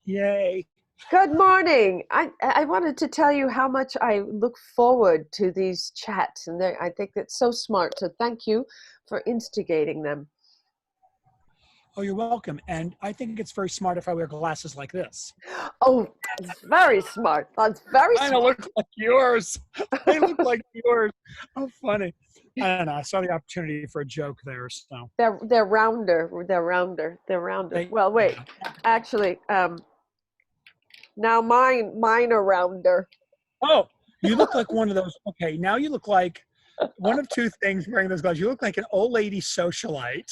Yay. Good morning. I wanted to tell you how much I look forward to these chats, and I think that's so smart. So thank you for instigating them. Oh, you're welcome. And I think it's very smart if I wear glasses like this. Oh, it's very smart. That's very Kind of smart. look like yours. They look like yours. How funny. I don't know. I saw the opportunity for a joke there. So They're rounder. They're rounder. They're rounder. they, Well, wait. yeah. Actually, now mine are rounder. Oh, you look like one of those. Okay, now you look like one of two things wearing those glasses. You look like an old lady socialite.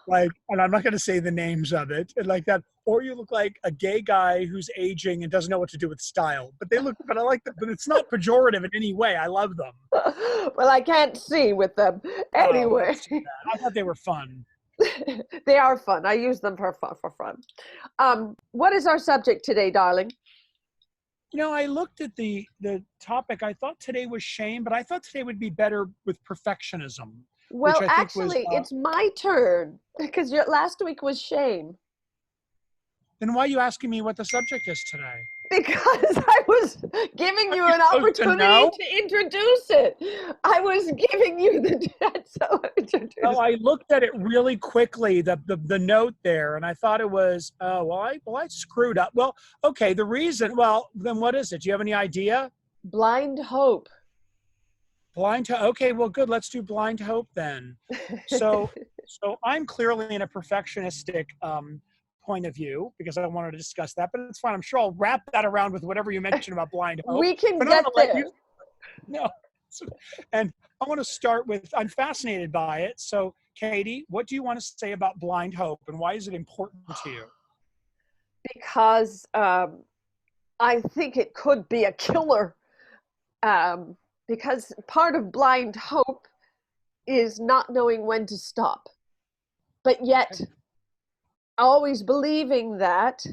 Like, and I'm not going to say the names of it, and like that, or you look like a gay guy who's aging and doesn't know what to do with style. But I like that. But it's not pejorative in any way. I love them. Well, I can't see with them. Oh, Anyway, that's too bad. I thought they were fun. they are fun. I use them for fun. What is our subject today, darling? I looked at the topic. I thought today was shame, but I thought today would be better with perfectionism, which Well, I think was. actually, it's my turn because last week was shame. Then why are you asking me what the subject is today? Because I was giving Aren't you you an supposed to opportunity know? to introduce it. I was giving you the so Oh, introduce. I looked at it really quickly, the note there, and I thought it was, oh, well, I screwed up. Well, okay, the reason, well, then what is it? Do you have any idea? Blind hope. Blind to, okay, well, good. Let's do blind hope then. So, so I'm clearly in a perfectionistic point of view because I wanted to discuss that, but it's fine. I'm sure I'll wrap that around with whatever you mentioned about blind hope. We can But I'm get gonna let there. you. No. And I want to start with, I'm fascinated by it. So, Katie, what do you want to say about blind hope and why is it important to you? Because I think it could be a killer. Because part of blind hope is not knowing when to stop, but yet always believing that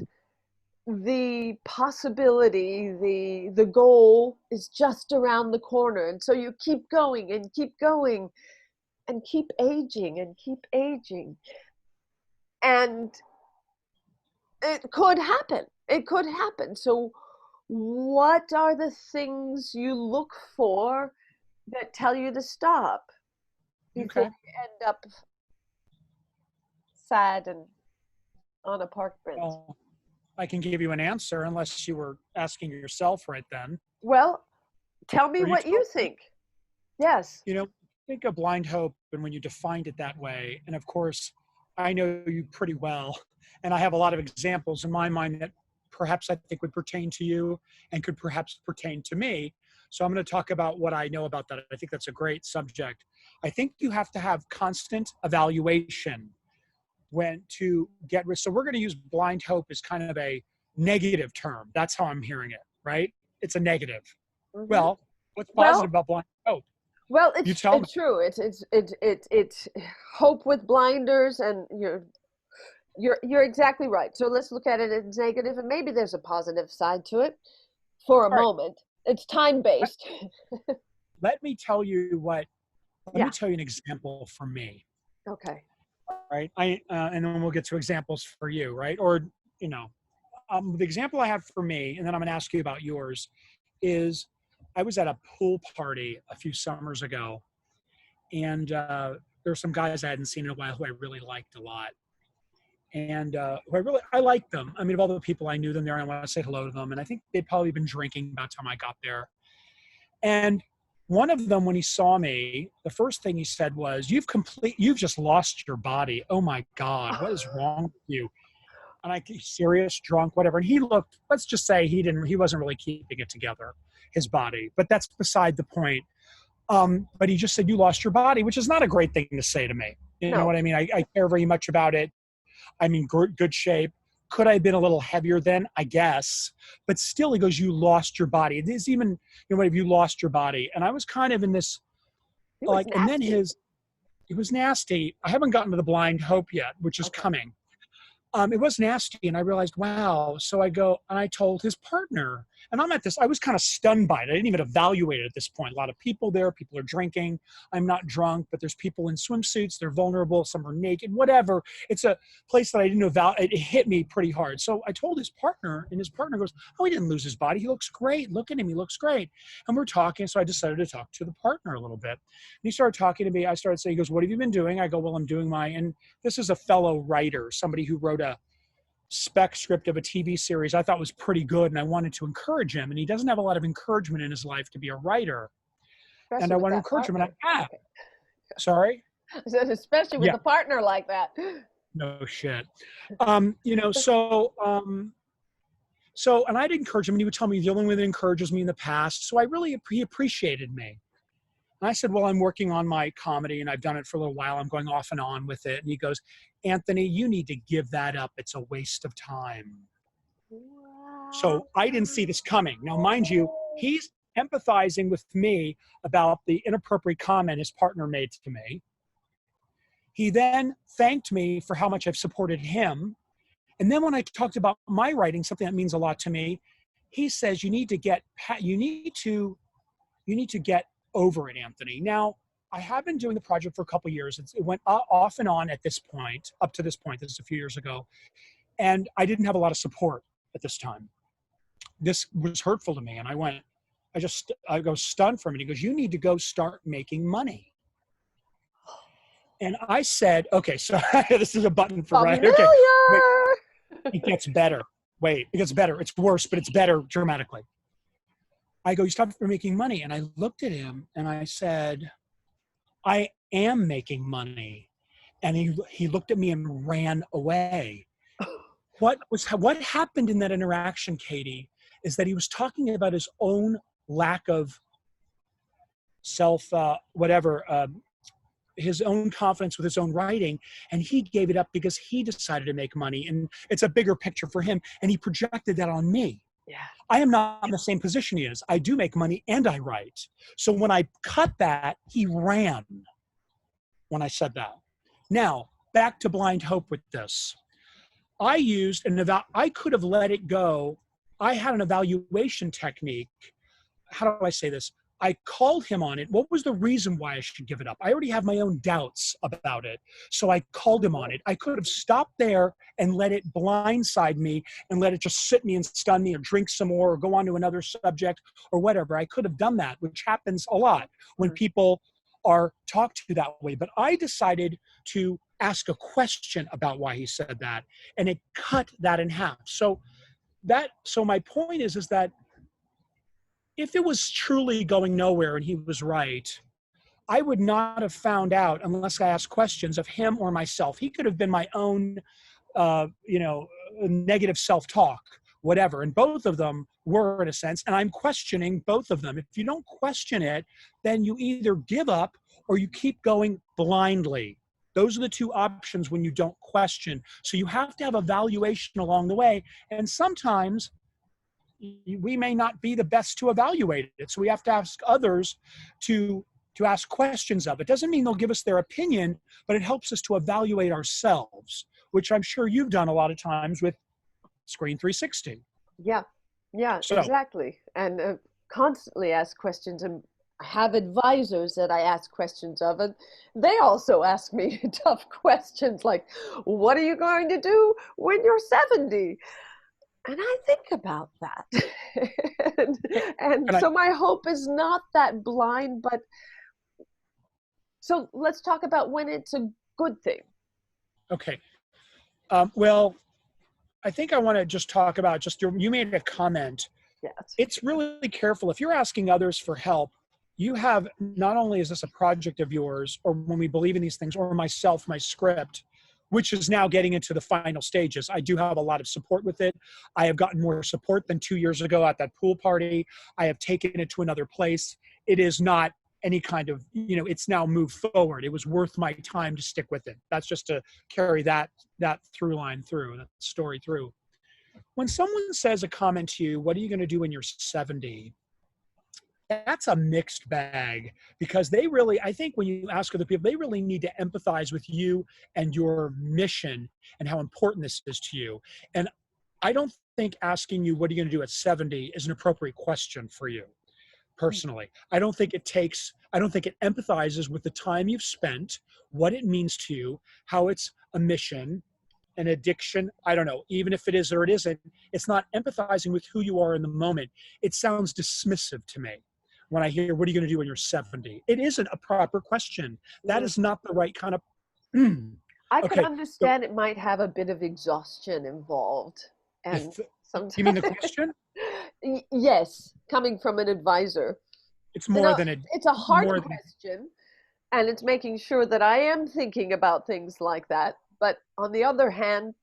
the possibility, the goal is just around the corner, and so you keep going and keep going and keep aging and keep aging, and it could happen. It could happen. So, what are the things you look for that tell you to stop before Okay. you end up sad and on a park bench? Well, I can give you an answer unless you were asking yourself right then. Well, tell me Or you what you tell me. think. Yes. Think of blind hope and when you defined it that way, and of course, I know you pretty well, and I have a lot of examples in my mind that perhaps I think would pertain to you and could perhaps pertain to me. So I'm going to talk about what I know about that. I think that's a great subject. I think you have to have constant evaluation when to get rid. So we're going to use blind hope as kind of a negative term. That's how I'm hearing it, right? It's a negative. Hmm. Well, what's positive Well, about blind hope? well, You it's tell me. it's true. It's hope with blinders, and you're exactly right. So let's look at it as negative, and maybe there's a positive side to it for a All right. moment. It's time based. Let me tell you what, let me Yeah. tell you an example for me, Okay. right? And then we'll get to examples for you, right? Or, you know, the example I have for me, and then I'm going to ask you about yours, is I was at a pool party a few summers ago, and there were some guys I hadn't seen in a while who I really liked a lot. And I liked them. I mean, of all the people I knew them there, and I want to say hello to them. And I think they'd probably been drinking by the time I got there. And one of them, when he saw me, the first thing he said was, you've just lost your body. Oh my God, what is wrong with you? And serious, drunk, whatever. And he looked, let's just say he wasn't really keeping it together, his body, but that's beside the point. But he just said, you lost your body, which is not a great thing to say to me. You know No. what I mean? I care very much about it. I'm in good shape. Could I have been a little heavier then? I guess. But still, he goes, you lost your body. It is even, what have you lost your body? And I was kind of in this, It was like, and then nasty. it was nasty. I haven't gotten to the blind hope yet, which is Okay. coming. it was nasty. And I realized, wow. So I go and I told his partner, and I'm at this, I was kind of stunned by it. I didn't even evaluate it at this point. A lot of people there, people are drinking. I'm not drunk, but there's people in swimsuits. They're vulnerable. Some are naked, whatever. It's a place that I didn't evaluate. It hit me pretty hard. So I told his partner, and his partner goes, oh, he didn't lose his body. He looks great. Look at him. He looks great. And we're talking. So I decided to talk to the partner a little bit. And he started talking to me. I started saying, he goes, what have you been doing? I go, well, I'm doing and this is a fellow writer, somebody who wrote a spec script of a TV series I thought was pretty good, and I wanted to encourage him. And he doesn't have a lot of encouragement in his life to be a writer. Especially And I with want to that encourage him. And partner. Sorry? I said, especially with Yeah. a partner like that. No shit. So, and I'd encourage him, and he would tell me the only one that encourages me in the past. So he appreciated me. And I said, well, I'm working on my comedy and I've done it for a little while. I'm going off and on with it. And he goes, Anthony, you need to give that up. It's a waste of time. So I didn't see this coming. Now, mind you, he's empathizing with me about the inappropriate comment his partner made to me. He then thanked me for how much I've supported him. And then when I talked about my writing, something that means a lot to me, he says, you need to get over it, Anthony. Now, I have been doing the project for a couple of years. It went off and on at this point, up to this point. This is a few years ago. And I didn't have a lot of support at this time. This was hurtful to me. And I go stunned from it. He goes, you need to go start making money. And I said, okay, so this is a button for right. Okay. Wait, it gets better. Wait, it gets better. It's worse, but it's better dramatically. I go, you stopped making money. And I looked at him and I said, I am making money. And he looked at me and ran away. What happened in that interaction, Katie, is that he was talking about his own lack of his own confidence with his own writing, and he gave it up because he decided to make money. And it's a bigger picture for him, and he projected that on me. Yeah. I am not in the same position he is. I do make money and I write. So when I cut that, he ran when I said that. Now, back to Blind Hope with this. I could have let it go. I had an evaluation technique. How do I say this? I called him on it. What was the reason why I should give it up? I already have my own doubts about it. So I called him on it. I could have stopped there and let it blindside me and let it just sit me and stun me or drink some more or go on to another subject or whatever. I could have done that, which happens a lot when people are talked to that way. But I decided to ask a question about why he said that, and it cut that in half. So my point is that if it was truly going nowhere and he was right, I would not have found out unless I asked questions of him or myself. He could have been my own, negative self-talk, whatever. And both of them were in a sense, and I'm questioning both of them. If you don't question it, then you either give up or you keep going blindly. Those are the two options when you don't question. So you have to have evaluation along the way. And sometimes we may not be the best to evaluate it. So we have to ask others to ask questions of it. Doesn't mean they'll give us their opinion, but it helps us to evaluate ourselves, which I'm sure you've done a lot of times with Screen 360. Yeah, exactly. And constantly ask questions, and have advisors that I ask questions of, and they also ask me tough questions like, what are you going to do when you're 70? And I think about that. and so my hope is not that blind, but so let's talk about when it's a good thing. Okay. Well, I think I want to just talk about you made a comment. Yes. It's really careful. If you're asking others for help, you have, not only is this a project of yours, or when we believe in these things, or myself, my script, which is now getting into the final stages. I do have a lot of support with it. I have gotten more support than 2 years ago at that pool party. I have taken it to another place. It is not any kind of, it's now moved forward. It was worth my time to stick with it. That's just to carry that through line through, that story through. When someone says a comment to you, what are you going to do when you're 70? that's a mixed bag because they really, I think when you ask other people, they really need to empathize with you and your mission and how important this is to you. And I don't think asking you, what are you going to do at 70 is an appropriate question for you personally. I don't think it empathizes with the time you've spent, what it means to you, how it's a mission, an addiction. I don't know, even if it is or it isn't, it's not empathizing with who you are in the moment. It sounds dismissive to me when I hear, what are you going to do when you're 70? It isn't a proper question. That Mm. is not the right kind of, I could okay. So understand it might have a bit of exhaustion involved, and if you mean sometimes the question, yes, coming from an advisor. it's You more know, than a, it's a hard more than, question, and it's making sure that I am thinking about things like that. But on the other hand,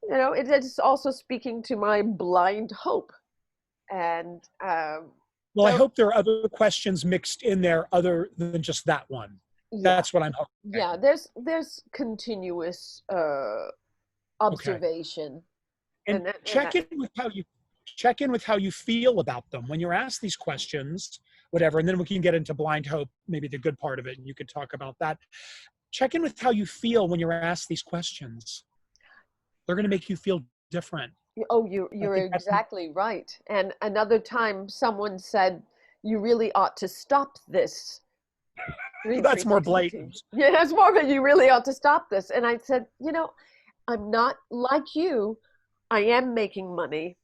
it is also speaking to my blind hope. And well, I so, hope there are other questions mixed in there other than just that one. yeah, That's what I'm hoping. yeah, there's continuous Okay. observation, And and that, check in with how you feel about them when you're asked these questions, whatever, and then we can get into blind hope, maybe the good part of it, and you could talk about that. Check in with how you feel when you're asked these questions. They're going to make you feel different. oh, I you're think that's exactly right. And another time, someone said, "You really ought to stop this." that's more 360. blatant. Yeah, that's more of it. You really ought to stop this. And I said, I'm not like you. I am making money,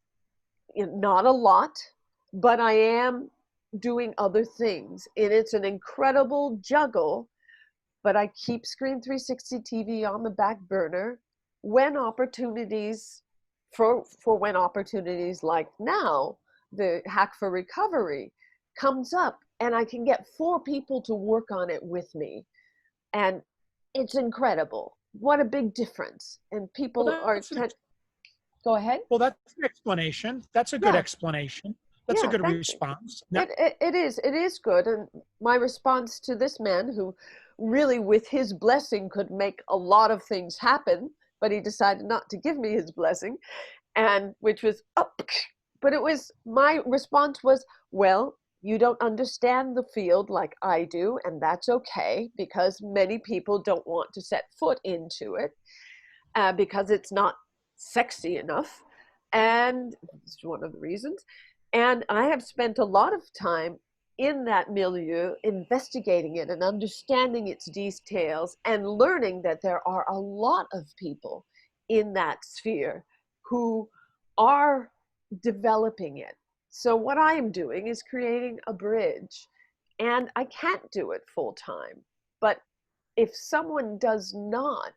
not a lot, but I am doing other things. And it's an incredible juggle, but I keep Screen 360 TV on the back burner when opportunities, for when opportunities like now, the Hack for Recovery comes up and I can get 4 people to work on it with me. And it's incredible. What a big difference. And people Well, are, go ahead. that's an explanation. That's a good Yeah, explanation. That's a yeah, good thank you. response. Now, It is good. And my response to this man, who really with his blessing could make a lot of things happen, but he decided not to give me his blessing, and which was up. But it was, my response was, well, you don't understand the field like I do, and that's okay, because many people don't want to set foot into it because it's not sexy enough, and it's one of the reasons. And I have spent a lot of time in that milieu investigating it and understanding its details and learning that there are a lot of people in that sphere who are developing it. So what I am doing is creating a bridge, and I can't do it full time. But if someone does not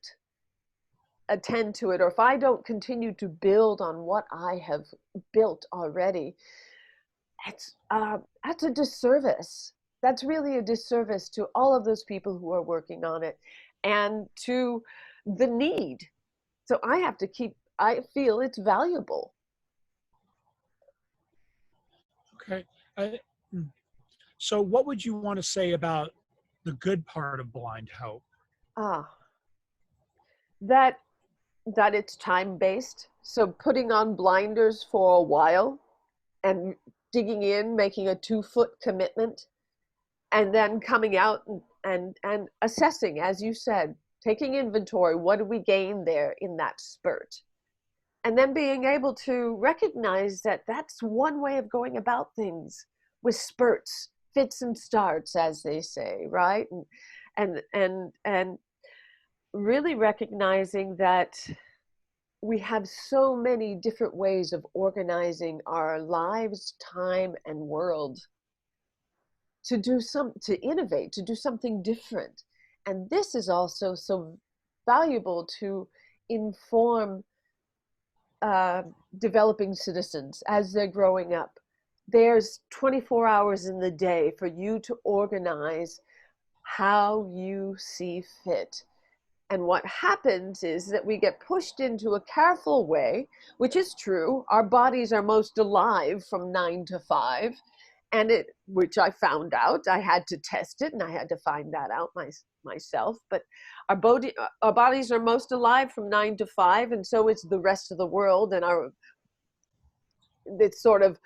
attend to it, or if I don't continue to build on what I have built already, that's a disservice. That's really a disservice to all of those people who are working on it, and to the need. So I have to keep. I feel it's valuable. okay. I, hmm. So, what would you want to say about the good part of blind hope? Ah, that that it's time based. So putting on blinders for a while and digging in, making a 2 foot commitment, and then coming out and assessing, as you said, taking inventory. What do we gain there in that spurt? And then being able to recognize that that's one way of going about things, with spurts, fits and starts, as they say, right? And really recognizing that we have so many different ways of organizing our lives, time, and world to innovate, to do something different. And this is also so valuable to inform uh, developing citizens as they're growing up. There's 24 hours in the day for you to organize how you see fit. And what happens is that we get pushed into a careful way, which is true. Our bodies are most alive from 9 to 5. And which I found out, I had to test it and I had to find that out myself. But our bodies are most alive from 9 to 5, and so is the rest of the world. And it's sort of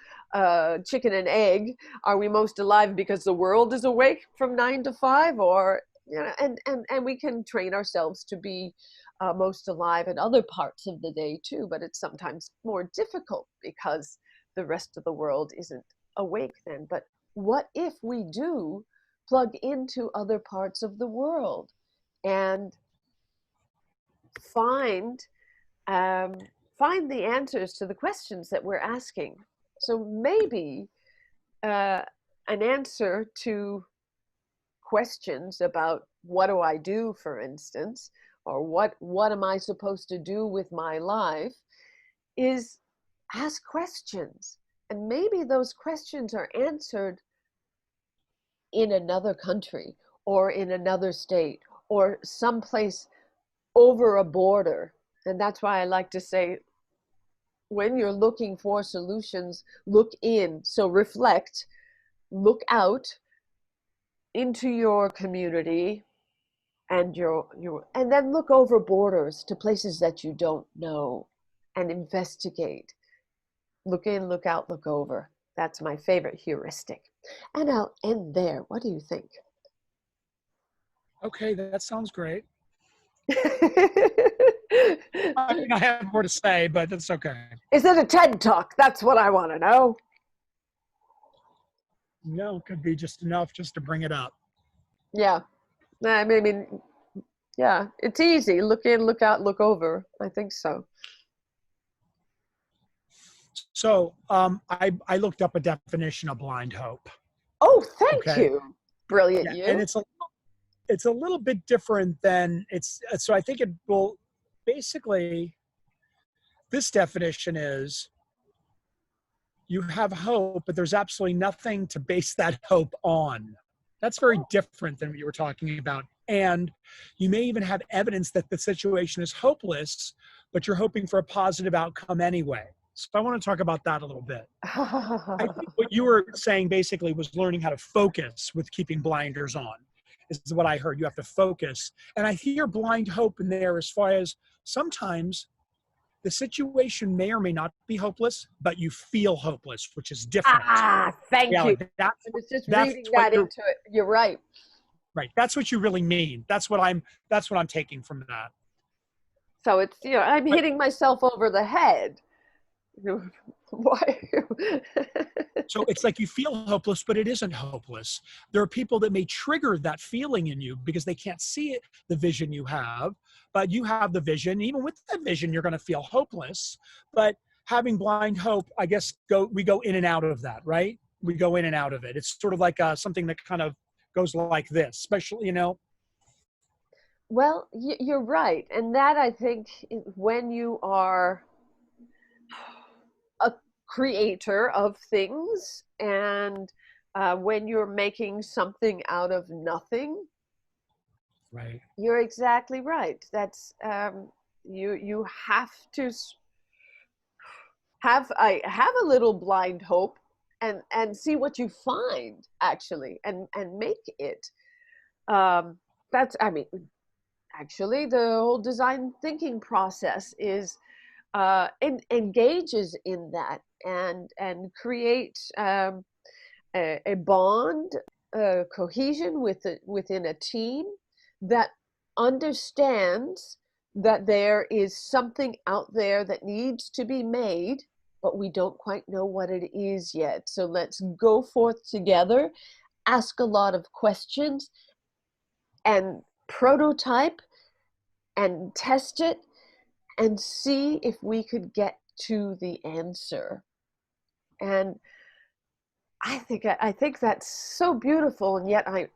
chicken and egg. Are we most alive because the world is awake from 9 to 5, or and we can train ourselves to be most alive in other parts of the day too, but it's sometimes more difficult because the rest of the world isn't awake then. But what if we do plug into other parts of the world and find find the answers to the questions that we're asking? So maybe an answer to questions about what do I do, for instance, or what am I supposed to do with my life, is ask questions. And maybe those questions are answered in another country or in another state or someplace over a border. And that's why I like to say, when you're looking for solutions, look in. So reflect, look out into your community and and then look over borders to places that you don't know and investigate. Look in, look out, look over. That's my favorite heuristic. And I'll end there. What do you think? Okay, that sounds great. Is I think I have more to say, but that's okay. it a TED Talk? That's what I want to know. No, it could be just enough just to bring it up. Yeah. I mean, yeah, it's easy. Look in, look out, look over. I think so. So I looked up a definition of blind hope. Oh, thank Okay. you. Brilliant, Yeah, you. and it's a little bit different than so I think it will basically, this definition is you have hope, but there's absolutely nothing to base that hope on. That's very different than what you were talking about. And you may even have evidence that the situation is hopeless, but you're hoping for a positive outcome anyway. So I want to talk about that a little bit. I think what you were saying basically was learning how to focus with keeping blinders on, is what I heard. You have to focus. And I hear blind hope in there as far as sometimes the situation may or may not be hopeless, but you feel hopeless, which is different. Thank you. I was just reading that into it. You're right. Right. That's what you really mean. That's what I'm taking from that. So it's, I'm hitting myself over the head. Why? So it's like you feel hopeless, but it isn't hopeless. There are people that may trigger that feeling in you because they can't see it, the vision you have, but you have the vision. Even with that vision, you're going to feel hopeless. But having blind hope, I guess we go in and out of that, right? We go in and out of it. It's sort of like something that kind of goes like this, especially, Well, you're right. And that, I think, when you are a creator of things and when you're making something out of nothing, right, you're exactly right. That's you have to have a little blind hope and see what you find, actually, and make it. That's, I mean, actually, the whole design thinking process is engages in that and creates a bond, cohesion within a team that understands that there is something out there that needs to be made, but we don't quite know what it is yet. So let's go forth together, ask a lot of questions, and prototype and test it and see if we could get to the answer. And I think that's so beautiful, and yet I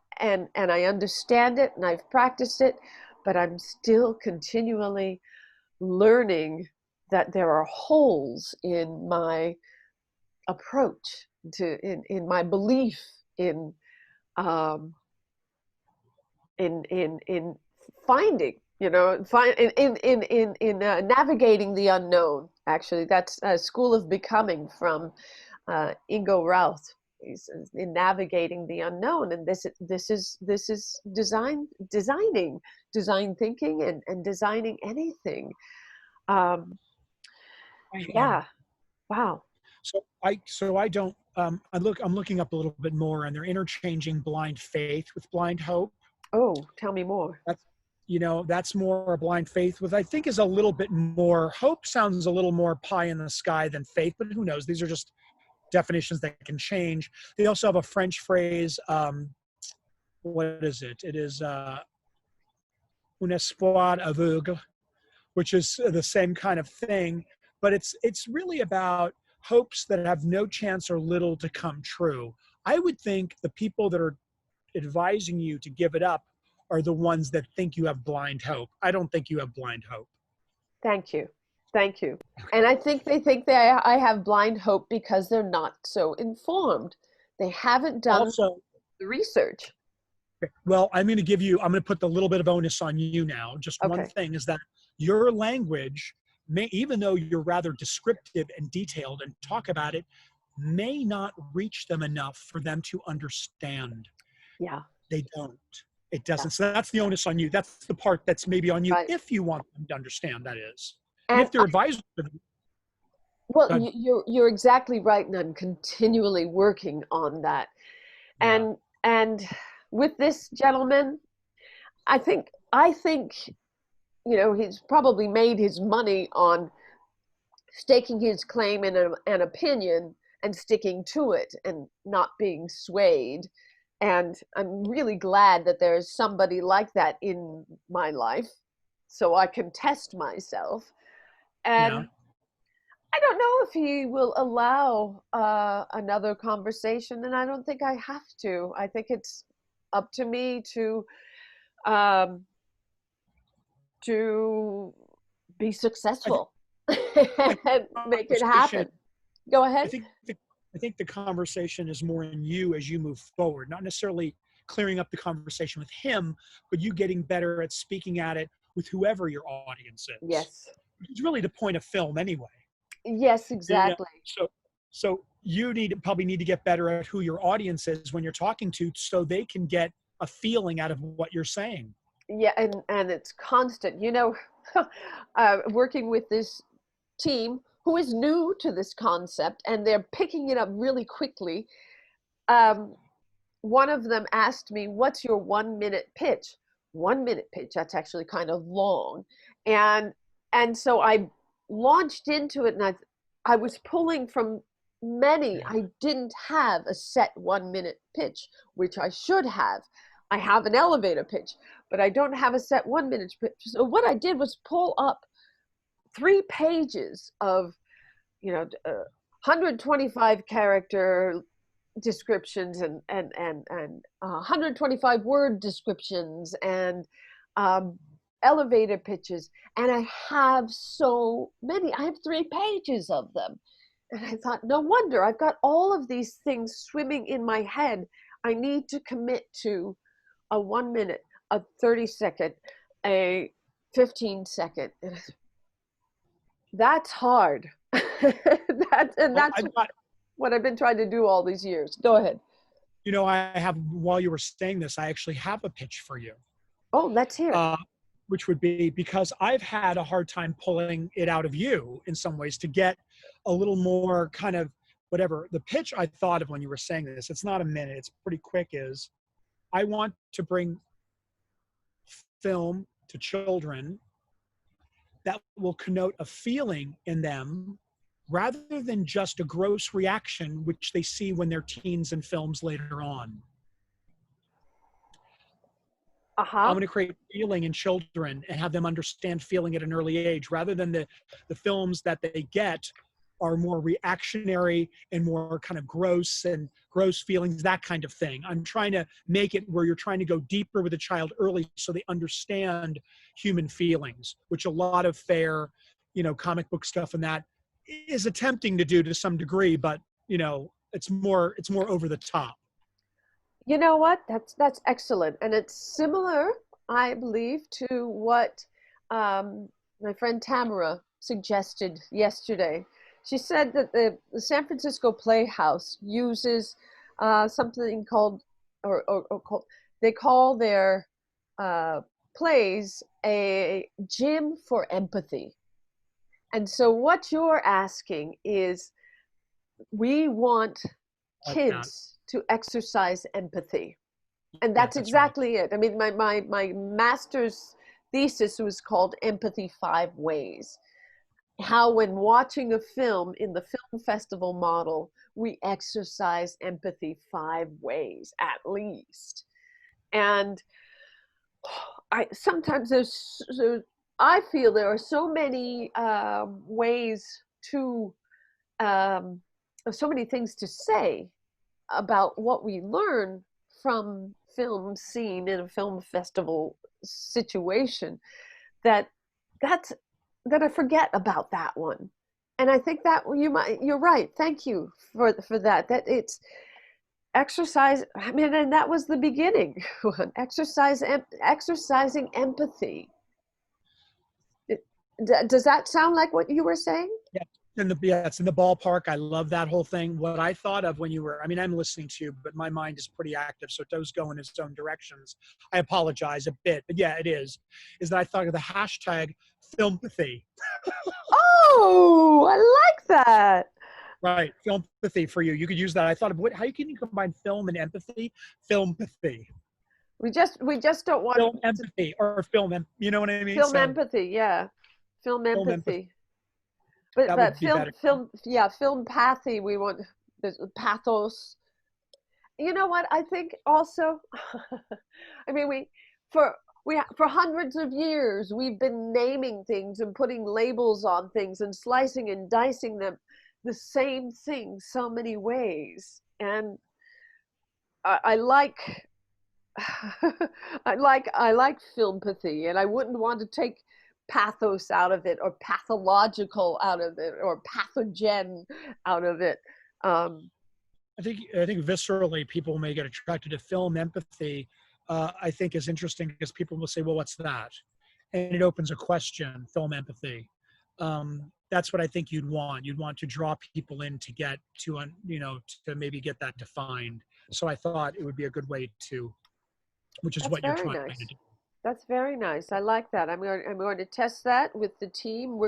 understand it and I've practiced it, but I'm still continually learning that there are holes in my approach in my belief in finding, navigating the unknown. Actually, that's a School of Becoming from Ingo Rauth. He's in navigating the unknown, and this is design thinking and designing anything. Yeah. Wow. So I don't. I'm looking up a little bit more, and they're interchanging blind faith with blind hope. Oh, tell me more. That's that's more a blind faith with, I think, is a little bit more. Hope sounds a little more pie in the sky than faith, but who knows? These are just definitions that can change. They also have a French phrase. What is it? It is un espoir aveugle, which is the same kind of thing, but it's really about hopes that have no chance or little to come true. I would think the people that are advising you to give it up are the ones that think you have blind hope. I don't think you have blind hope. Thank you. Thank you. And I think they think I have blind hope because they're not so informed. They haven't done Also, the research. well, I'm going to put the little bit of onus on you now. Just one Okay. thing is that your language may, even though you're rather descriptive and detailed and talk about it, may not reach them enough for them to understand. Yeah. They don't. It Yeah. doesn't. So that's the onus on you. That's the part that's maybe on you Right. if you want them to understand, that is. And And if they're advisors, well, God, you're exactly right, and I'm continually working on that. yeah, And with this gentleman, I think he's probably made his money on staking his claim in an opinion and sticking to it and not being swayed. And I'm really glad that there's somebody like that in my life so I can test myself. yeah. And I don't know if he will allow another conversation, and I don't think I have to. I think it's up to me um, to be I think successful the and make it conversation. happen. Go I ahead. think the, I think the conversation is more in you as you move forward, not necessarily clearing up the conversation with him, but you getting better at speaking at it with whoever your audience is. Yes. It's really the point of film anyway. Yes, You know, exactly. so you probably need to get better at who your audience is when you're talking to, so they can get a feeling out of what you're saying. Yeah, and it's constant. Working with this team who is new to this concept and they're picking it up really quickly. Um, One of them asked me, "What's your 1 minute pitch?" 1 minute pitch. That's actually kind of long, and so I launched into it, and I was pulling from many. Yeah. I didn't have a set 1 minute pitch, which I should have. I have an elevator pitch, but I don't have a set 1 minute pitch. So what I did was pull up 3 pages of 125 character descriptions and 125 word descriptions and um, elevator pitches, and I have so many. I have 3 pages of them, and I thought, no wonder I've got all of these things swimming in my head. I need to commit to a 1 minute, a 30 second, a 15 second. That's hard. Well, That's what I've been trying to do all these years. Go ahead. I have, while you were saying this, I actually have a pitch for you, Oh, let's hear it. uh, which would be, because I've had a hard time pulling it out of you in some ways to get a little more kind of whatever. The pitch I thought of when you were saying this, it's not a minute, it's pretty quick, is I want to bring film to children that will connote a feeling in them rather than just a gross reaction which they see when they're teens in films later on. I'm Uh-huh. going to create feeling in children and have them understand feeling at an early age, rather than the films that they get are more reactionary and more kind of gross feelings, that kind of thing. I'm trying to make it where you're trying to go deeper with a child early so they understand human feelings, which a lot of fair, comic book stuff and that is attempting to do to some degree, but it's more over the top. You know what? That's excellent, and it's similar, I believe, to what my friend Tamara suggested yesterday. She said that the San Francisco Playhouse uses something called, or called, they call their uh, plays a gym for empathy. And so what you're asking is we want Like that. kids to exercise empathy. And Yeah, that's that's right. exactly it. I mean, my master's thesis was called Empathy Five Ways. How, when watching a film in the film festival model, we exercise empathy five ways at least. And I sometimes I feel there are so many ways to um, so many things to say about what we learn from film seen in a film festival situation that that's that I forget about that one. And I think that you're right. Thank you for that. That it's exercise. I mean, and that was the beginning. Exercising empathy. It, does that sound like what you were saying? Yeah, it's in the ballpark. I love that whole thing. What I thought of when you were, I mean, I'm listening to you, but my mind is pretty active, so it does go in its own directions. I apologize a bit, but yeah, it is that I thought of the hashtag filmpathy, Oh, I like that. right? Filmpathy for you. You could use that. I thought of how can you combine film and empathy? Filmpathy, We just don't want film to empathy, or you know what I mean? film So empathy. Yeah, film film empathy, empathy. But that would be film better. yeah, film pathy. We want the pathos. You know what? I think also. I mean, for for hundreds of years we've been naming things and putting labels on things and slicing and dicing them the same thing so many ways. And I like I like filmpathy, and I wouldn't want to take pathos out of it, or pathological out of it, or pathogen out of it. Um, I think viscerally people may get attracted to film empathy. I think is interesting because people will say, "Well, what's that?" And it opens a question. Film empathy. That's what I think you'd want. You'd want to draw people in to get to, to maybe get that defined. So I thought it would be a good way to, which is that's what you're very trying to nice. do. That's very nice. I like that. I'm going to test that with the team.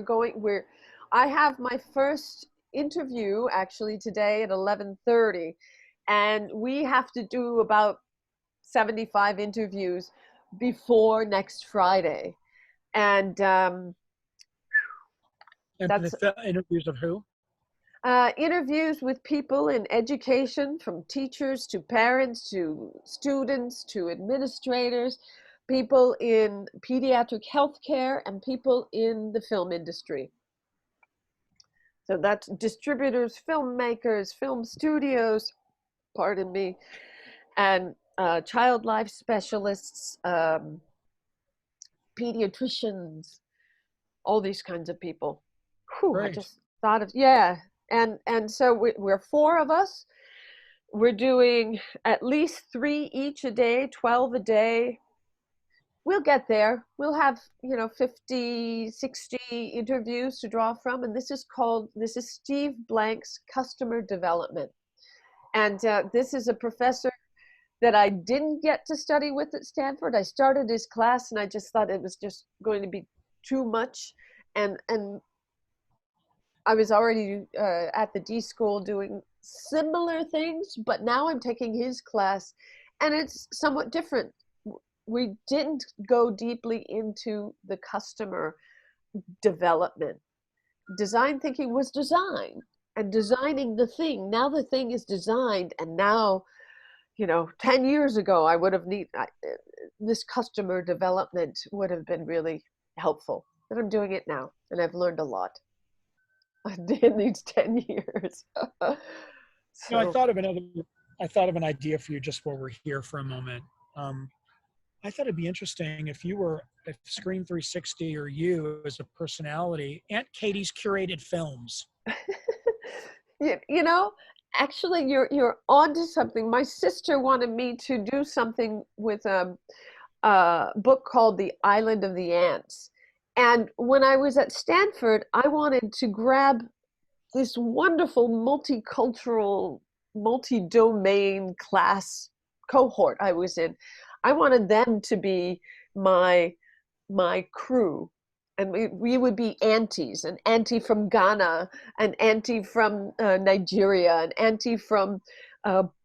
I have my first interview actually today at 11:30, and we have to do about 75 interviews before next Friday. And And that's the interviews of who? interviews with people in education, from teachers to parents to students to administrators, people in pediatric healthcare, and people in the film industry. So that's distributors, filmmakers, film studios, pardon me, and child life specialists, pediatricians, all these kinds of people. Whew, I Great. just thought of, yeah. And so we're four of us. We're doing at least three each a day, 12 a day. We'll get there. We'll have, 50, 60 interviews to draw from. And this is Steve Blank's customer development. And this is a professor that I didn't get to study with at Stanford. I started his class and I just thought it was just going to be too much. And I was already at the D school doing similar things, but now I'm taking his class and it's somewhat different. We didn't go deeply into the customer development. Design thinking was design and designing the thing. Now the thing is designed, and now, 10 years ago, I would have this customer development would have been really helpful. But I'm doing it now, and I've learned a lot in these 10 years. You know, So, I thought of an idea for you just while we're here for a moment. Um, I thought it'd be interesting if Screen 360 or you as a personality, Aunt Katie's curated films. you know, actually, you're onto something. My sister wanted me to do something with a book called The Island of the Ants. And when I was at Stanford, I wanted to grab this wonderful multicultural, multi-domain class cohort I was in. I wanted them to be my crew. and we would be aunties, an auntie from Ghana, an auntie from Nigeria, an auntie from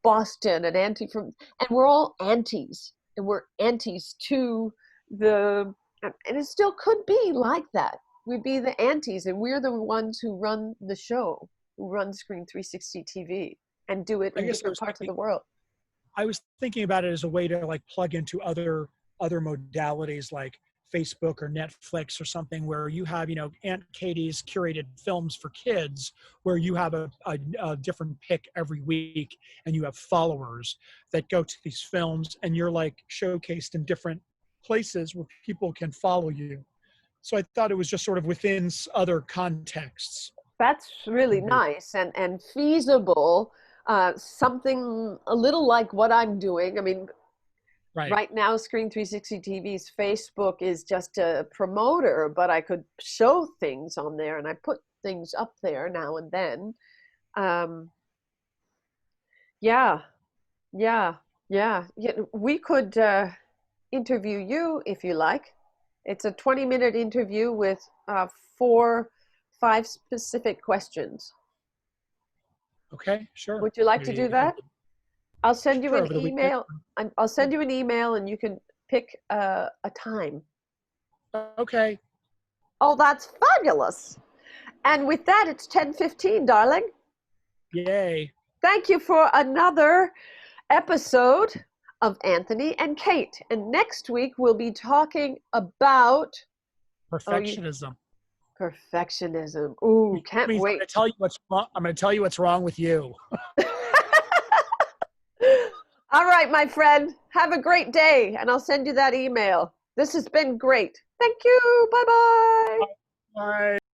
Boston, an auntie from, and we're all aunties, and we're aunties to the, and it still could be like that. We'd be the aunties, and we're the ones who run the show, who run Screen 360 TV and do it I in guess different parts of the world. I was thinking about it as a way to like plug into other modalities like Facebook or Netflix or something, where you have, you know, Aunt Katie's curated films for kids, where you have a different pick every week, and you have followers that go to these films, and you're like showcased in different places where people can follow you. So I thought it was just sort of within other contexts. That's really nice and feasible. Something a little like what I'm doing. I mean, right now, Screen 360 TV's Facebook is just a promoter, but I could show things on there, and I put things up there now and then. Yeah. We could interview you if you like. It's a 20-minute interview with 5 specific questions. Okay, sure. Would you like to do that? I'll send you an email. I'll send you an email, and you can pick a time. Okay. Oh, that's fabulous. And with that, it's 10:15, darling. Yay. Thank you for another episode of Anthony and Kate. And next week, we'll be talking about perfectionism. Perfectionism. Ooh, can't wait. I'm going to tell you what's wrong. I'm going to tell you what's wrong with you. All right, my friend. Have a great day, and I'll send you that email. This has been great. Thank you. Bye-bye. Bye.